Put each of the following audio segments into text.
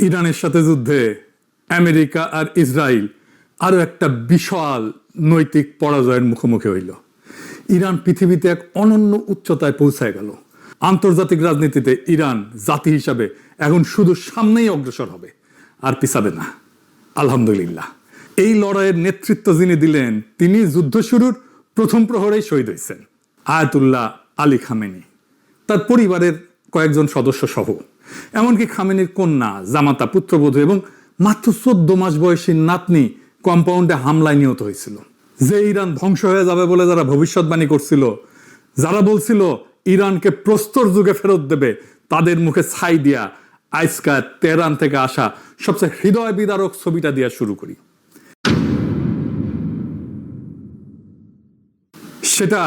ইরানের সাথে যুদ্ধে আমেরিকা আর ইসরায়েল আরো একটা বিশাল নৈতিক পরাজয়ের মুখোমুখি হইল। ইরান পৃথিবীতে এক অনন্য উচ্চতায় পৌঁছায় গেল। আন্তর্জাতিক রাজনীতিতে ইরান জাতি হিসাবে এখন শুধু সামনেই অগ্রসর হবে, আর পিছাবে না। আলহামদুলিল্লাহ, এই লড়াইয়ের নেতৃত্ব যিনি দিলেন তিনি যুদ্ধ শুরুর প্রথম প্রহরেই শহীদ হয়েছেন, আয়াতুল্লাহ আলী খামেনি, তার পরিবারের কয়েকজন সদস্য সহ। এমনকি খামেনির কন্যা, জামাতা, পুত্রবধূ এবং মাত্র 14 মাস বয়সী নাতনি কম্পাউন্ডে হামলায় নিহত হয়েছিল। যে ইরান ধ্বংস হয়ে যাবে বলে যারা ভবিষ্যৎবাণী করছিল, যারা বলছিল ইরানকে প্রস্তর যুগে ফেরত দেবে, তাদের মুখে ছাই দিয়া আজকা তেহরান থেকে আসা সবচেয়ে হৃদয় বিদারক ছবিটা দিয়া শুরু করি। সেটা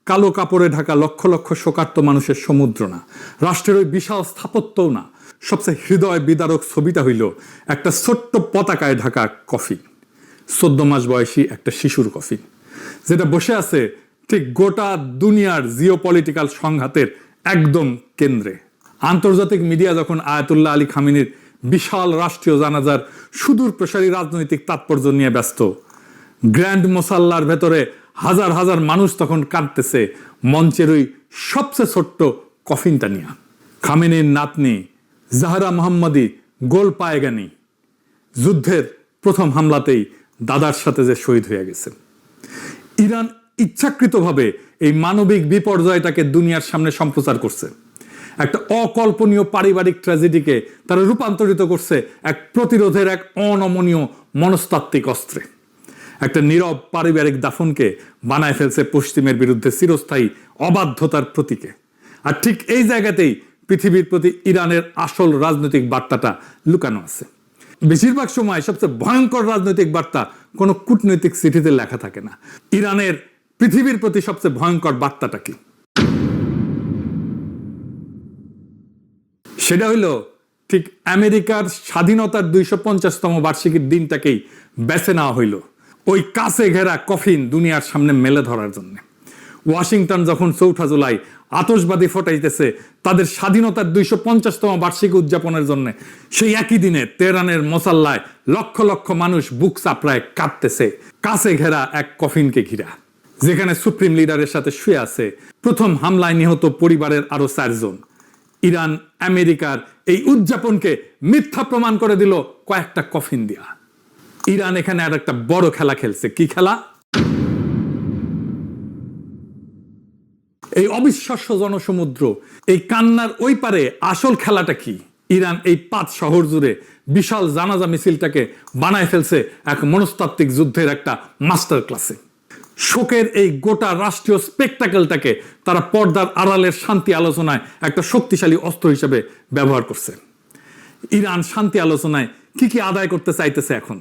কালো কাপড়ে ঢাকা লক্ষ লক্ষ শোকার্ত মানুষের সমুদ্র না, রাষ্ট্রের ওই বিশাল স্থাপত্যও না। সবচেয়ে হৃদয় বিদারক ছবিটা হইল একটা ছোট্ট পতাকায় ঢাকা কফিন, 14 মাস বয়সী একটা শিশুর কফিন, যেটা বসে আছে ঠিক গোটা দুনিয়ার জিওপলিটিক্যাল সংঘাতের একদম কেন্দ্রে। আন্তর্জাতিক মিডিয়া যখন আয়াতুল্লাহ আলী খামেনির বিশাল রাষ্ট্রীয় জানাজার সুদূর প্রসারী রাজনৈতিক তাৎপর্য নিয়ে ব্যস্ত, গ্র্যান্ড মোসাল্লার ভেতরে হাজার হাজার মানুষ তখন কাঁদতেছে মঞ্চের ওই সবচেয়ে ছোট্ট কফিনটা নিয়ে। খামেনির নাতনি জাহরা মোহাম্মদী গোল পায়গানি যুদ্ধের প্রথম হামলাতেই দাদার সাথে যে শহীদ হয়ে গেছে। ইরান ইচ্ছাকৃতভাবে এই মানবিক বিপর্যয়টাকে দুনিয়ার সামনে সম্প্রচার করছে। একটা অকল্পনীয় পারিবারিক ট্র্যাজেডিকে তারা রূপান্তরিত করছে এক প্রতিরোধের এক অনমনীয় মনস্তাত্ত্বিক অস্ত্রে। একটা নীরব পারিবারিক দাফনকে বানায় ফেলছে পশ্চিমের বিরুদ্ধে চিরস্থায়ী অবাধ্যতার প্রতীকে। আর ঠিক এই জায়গাতেই পৃথিবীর প্রতি ইরানের আসল রাজনৈতিক বার্তাটা লুকানো আছে। বেশিরভাগ সময় সবচেয়ে ভয়ঙ্কর রাজনৈতিক বার্তা কোনো কূটনৈতিক চিঠিতে লেখা থাকে না। ইরানের পৃথিবীর প্রতি সবচেয়ে ভয়ঙ্কর বার্তাটা কি? সেটা হইল ঠিক আমেরিকার স্বাধীনতার 250তম বার্ষিকীর দিনটাকেই বেছে নেওয়া হইল ওই কাছে ঘেরা কফিন দুনিয়ার সামনে মেলে ধরার জন্য। ওয়াশিংটন যখন 4 জুলাই আতশবাজি ফোটাইতেছে তাদের স্বাধীনতার 250তম বার্ষিকী উদযাপনের জন্য, সেই একই দিনে তেহরানের মোসাল্লায় লক্ষ লক্ষ মানুষ বুক চাপড়ায় কাঁদতেছে কাছে ঘেরা এক কফিনকে ঘিরা, যেখানে সুপ্রিম লিডারের সাথে শুয়ে আছে প্রথম হামলায় নিহত পরিবারের আরো 4 জন। ইরান আমেরিকার এই উদযাপনকে মিথ্যা প্রমাণ করে দিল কয়েকটা কফিন দিয়া। ইরান এখানে আর একটা বড় খেলা খেলছে। কি খেলা? এই অবিশ্বাস্য জনসমুদ্র, এই কান্নার ওই পারে আসল খেলাটা কি? ইরান এই 5 শহর জুড়ে বিশাল জানাজা মিছিলটাকে বানায় ফেলছে এক মনস্তাত্ত্বিক যুদ্ধের একটা মাস্টার ক্লাসে। শোকের এই গোটা রাষ্ট্রীয় স্পেকটাকেলটাকে তারা পর্দার আড়ালের শান্তি আলোচনায় একটা শক্তিশালী অস্ত্র হিসেবে ব্যবহার করছে। ইরান শান্তি আলোচনায় কি কি আদায় করতে চাইতেছে এখন?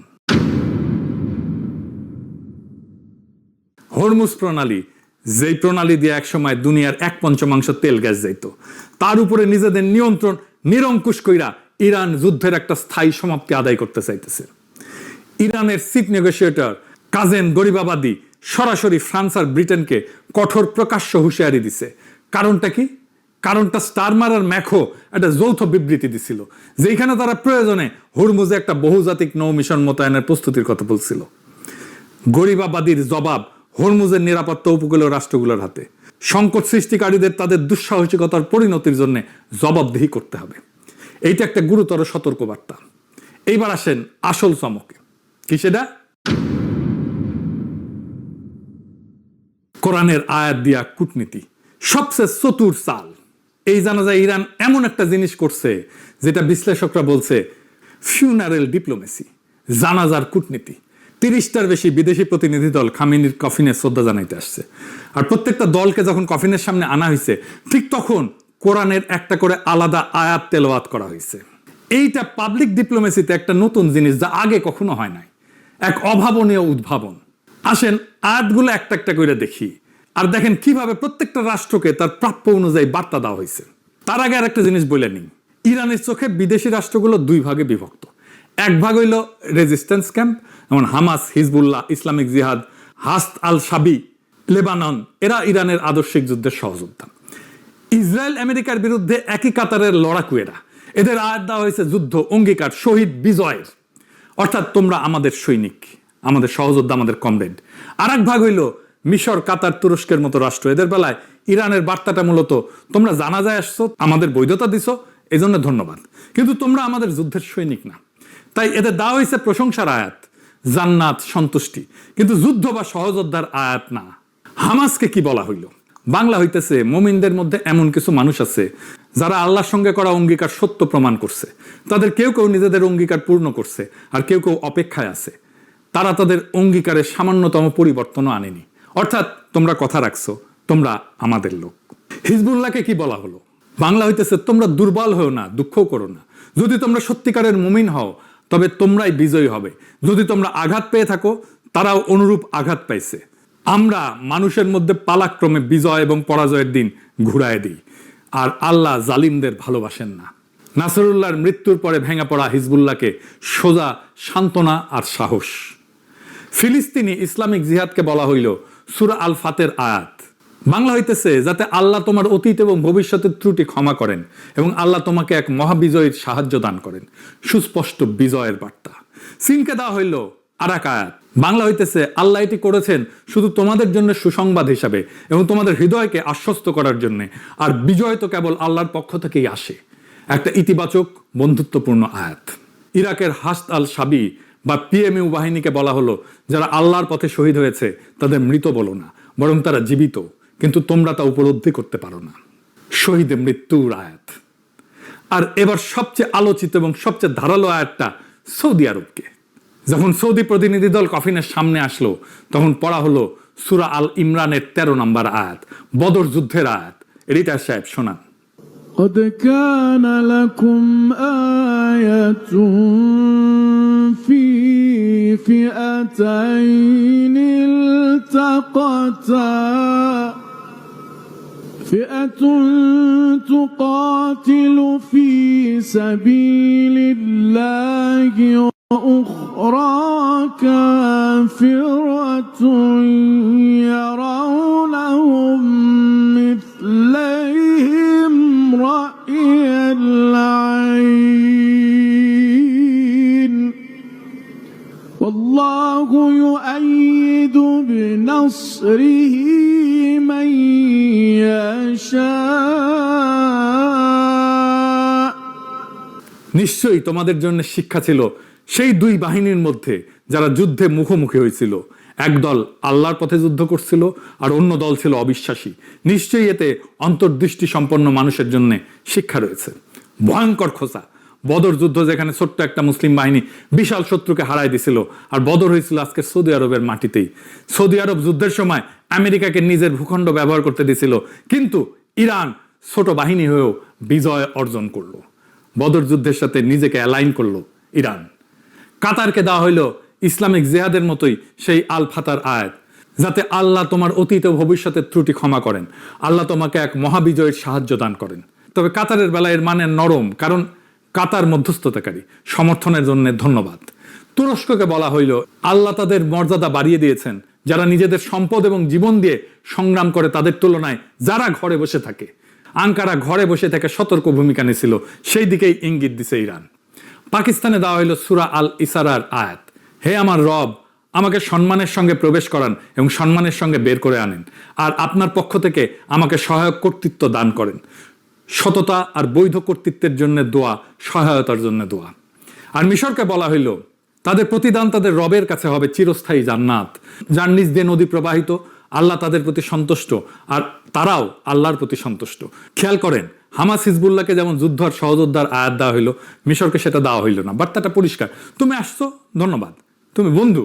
হরমুজ প্রণালী, যেই প্রণালী দিয়ে একসময় দুনিয়ার 1/5 তেল গ্যাস যাইত, তার উপরে নিজেদের নিয়ন্ত্রণ নিরঙ্কুশ কইরা ইরান যুদ্ধের একটা স্থায়ী সমাপ্তি আদায় করতে চাইতেছে। ইরানের চিফ নেগোসিয়েটর কাজেম গরিবাবাদী সরাসরি ফ্রান্স আর ব্রিটেনকে কঠোর প্রকাশ্য হুঁশিয়ারি দিছে। কারণটা কি? কারণটা স্টারমার আর ম্যাখো একটা যৌথ বিবৃতি দিছিল, যেখানে তারা প্রয়োজনে হরমুজে একটা বহুজাতিক নৌ মিশন মোতায়েনের প্রস্তুতির কথা বলছিল। গরিবাবাদীর জবাব হরমুজের নিরাপত্তা উপকূলীয় রাষ্ট্রগুলোর হাতে। সংকট সৃষ্টিকারীদের তাদের দুঃসাহসিকতার পরিণতির জন্য জবাবদিহি করতে হবে। এইটা একটা গুরুতর সতর্কবার্তা। এইবার আসেন আসল চমকে। কি সেটা? কোরআনের আয়াত দিয়া কূটনীতি, সবচেয়ে চতুর চাল। এই জানা যায় ইরান এমন একটা জিনিস করছে যেটা বিশ্লেষকরা বলছে ফিউনারেল ডিপ্লোমেসি, জানাজার কূটনীতি। 30টার বেশি বিদেশি প্রতিনিধি দল খামেনির কফিনে শ্রদ্ধা জানাইতে আসছে। আর প্রত্যেকটা দলকে যখন কফিনের সামনে আনা হয়েছে, ঠিক তখন কোরআনের একটা করে আলাদা আয়াত তেলাওয়াত করা হয়েছে। এইটা পাবলিক ডিপ্লোমেসিতে একটা নতুন জিনিস, যা আগে কখনো হয় নাই, এক অভাবনীয় উদ্ভাবন। আসেন আয়াতগুলো একটা একটা করে দেখি, আর দেখেন কিভাবে প্রত্যেকটা রাষ্ট্রকে তার প্রাপ্য অনুযায়ী বার্তা দেওয়া হয়েছে। তার আগে আর একটা জিনিস বলে নিই, ইরানের চোখে বিদেশি রাষ্ট্রগুলো 2 ভাগে বিভক্ত। এক ভাগ হইল রেজিস্ট্যান্স ক্যাম্প, যেমন হামাস, হিজবুল্লাহ, ইসলামিক জিহাদ, হাস্ত আল শাবি, লেবানন, এরা ইরানের আদর্শিক যুদ্ধের সহযোদ্ধা। ইসরায়েল আমেরিকার বিরুদ্ধে একই কাতারের লড়াকু এরা, এদের আয়াত দেওয়া হয়েছে যুদ্ধ, অঙ্গীকার, শহীদ, বিজয়ের। অর্থাৎ তোমরা আমাদের সৈনিক, আমাদের সহযোদ্ধা, আমাদের কমরেড। আর এক ভাগ হইল মিশর, কাতার, তুরস্কের মতো রাষ্ট্র। এদের বেলায় ইরানের বার্তাটা মূলত তোমরা জানাজায় আসছো, আমাদের বৈধতা দিছো, এই জন্য ধন্যবাদ, কিন্তু তোমরা আমাদের যুদ্ধের সৈনিক না। তাই এদের দেওয়া হয়েছে প্রশংসার আয়াত, জান্নাত, সন্তুষ্টি, কিন্তু যুদ্ধ বা সহযোদ্ধার আয়াত না। হামাসকে কি বলা হইল? বাংলা হইতেছে মুমিনদের মধ্যে এমন কিছু মানুষ আছে যারা আল্লাহর সঙ্গে করা অঙ্গীকার সত্য প্রমাণ করছে। তাদের কেউ কেউ নিজেদের অঙ্গীকার পূর্ণ করছে, আর কেউ কেউ অপেক্ষায় আছে। তারা তাদের অঙ্গীকারের সামান্যতম পরিবর্তনও আনেনি। অর্থাৎ তোমরা কথা রাখছো, তোমরা আমাদের লোক। হিজবুল্লাহকে কি বলা হলো? বাংলা হইতেছে তোমরা দুর্বল হও না, দুঃখও করো না। যদি তোমরা সত্যিকারের মুমিন হও তবে তোমরাই বিজয়ী হবে। যদি তোমরা আঘাত পেয়ে থাকো, তারাও অনুরূপ আঘাত পাইছে। আমরা মানুষের মধ্যে পালাক্রমে বিজয় এবং পরাজয়ের দিন ঘুরায় দিই, আর আল্লাহ জালিমদের ভালোবাসেন না। নাসরুল্লাহর মৃত্যুর পরে ভেঙে পড়া হিজবুল্লাহকে সোজা সান্ত্বনা আর সাহস। ফিলিস্তিনি ইসলামিক জিহাদকে বলা হইল সূরা আল ফাতের আয়াত। বাংলা হইতেছে যাতে আল্লাহ তোমার অতীত এবং ভবিষ্যতের ত্রুটি ক্ষমা করেন এবং আল্লাহ তোমাকে এক মহাবিজয়ীর সাহায্য দান করেন। সুস্পষ্ট বিজয়ের বার্তা। সিনকে দেওয়া হইল আর এক আয়াত। বাংলা হইতেছে আল্লাহ এটি করেছেন শুধু তোমাদের জন্য সুসংবাদ হিসাবে এবং তোমাদের হৃদয়কে আশ্বস্ত করার জন্য, আর বিজয় তো কেবল আল্লাহর পক্ষ থেকেই আসে। একটা ইতিবাচক বন্ধুত্বপূর্ণ আয়াত। ইরাকের হাসদ আল শাবি বা পিএমইউ বাহিনীকে বলা হলো যারা আল্লাহর পথে শহীদ হয়েছে তাদের মৃত বলো না, বরং তারা জীবিত, কিন্তু তোমরা তা উপলব্ধি করতে পারো না। শহীদে মৃত্যুর আয়াত। আর এবার সবচেয়ে আলোচিত এবং সবচেয়ে ধারালো আয়াতটা সৌদি আরবকে। যখন সৌদি প্রতিনিধি দল কফিনের সামনে আসলো তখন পড়া হলো সূরা আল ইমরানের 13 নম্বর আয়াত, বদর যুদ্ধের আয়াত। রিটার সাহেব শোনান। قد كان لكم آية في فئتين التقتا فئة تقاتل في سبيل الله وأخرى كافرة يرونهم مثليهم رأي العين والله يؤيد بنصره من يشاء। নিশ্চয়ই তোমাদের জন্য শিক্ষা ছিল সেই দুই বাহিনীর মধ্যে যারা যুদ্ধে মুখোমুখি হয়েছিল। এক দল আল্লাহর পথে যুদ্ধ করছিল আর অন্য দল ছিল অবিশ্বাসী। নিশ্চয়ই এতে অন্তর্দৃষ্টি সম্পন্ন মানুষের জন্য শিক্ষা রয়েছে। ভয়ঙ্কর খোঁচা। বদর যুদ্ধ যেখানে ছোট্ট একটা মুসলিম বাহিনী বিশাল শত্রুকে হারাই দিছিল, আর বদর হয়েছিল আজকে সৌদি আরবের মাটিতেই। সৌদি আরব যুদ্ধের সময় আমেরিকাকে নিজের ভূখণ্ড ব্যবহার করতে দিছিল, কিন্তু ইরান ছোট বাহিনী হয়েও বিজয় অর্জন করলো। বদর যুদ্ধের সাথে নিজেকে অ্যালাইন করলো ইরান। কাতারকে দেওয়া হইল ইসলামিক জিহাদের মতোই সেই আল ফাতার আয়াত, যাতে আল্লাহ তোমার অতীত ও ভবিষ্যতের ত্রুটি ক্ষমা করেন, আল্লাহ তোমাকে এক মহাবিজয়ের সাহায্য দান করেন। তবে কাতারের বেলায় এর মানে নরম, কারণ কাতার মধ্যস্থতাকারী। সমর্থনের জন্য ধন্যবাদ। তুরস্ককে বলা হইল আল্লাহ তাদের মর্যাদা বাড়িয়ে দিয়েছেন যারা নিজেদের সম্পদ এবং জীবন দিয়ে সংগ্রাম করে তাদের তুলনায় যারা ঘরে বসে থাকে। আঙ্কারা ঘরে বসে থেকে সতর্ক ভূমিকা নিয়েছিল, সেই দিকেই ইঙ্গিত দিছে ইরান। পাকিস্তানে দেওয়া হইল সূরা আল ইসারার আয়াত, হে আমার রব, আমাকে সম্মানের সঙ্গে প্রবেশ করান এবং সম্মানের সঙ্গে বের করে আনেন, আর আপনার পক্ষ থেকে আমাকে সহায়ক কর্তৃত্ব দান করেন। সততা আর বৈধ কর্তৃত্বের জন্য দোয়া, সহায়তার জন্য দোয়া। আর মিশরকে বলা হইল তাদের প্রতিদান তাদের রবের কাছে হবে চিরস্থায়ী জান্নাত, যার নিচ দিয়ে নদী প্রবাহিত। আল্লাহ তাদের প্রতি সন্তুষ্ট আর তারাও আল্লাহর প্রতি সন্তুষ্ট। খেয়াল করেন, হামাস হিজবুল্লাহকে যেমন যুদ্ধ আর সহযোদ্ধার আয়াত দেওয়া হইল, মিশরকে সেটা দেওয়া হইল না। বার্তাটা পরিষ্কার, তুমি আসছো ধন্যবাদ, তুমি বন্ধু।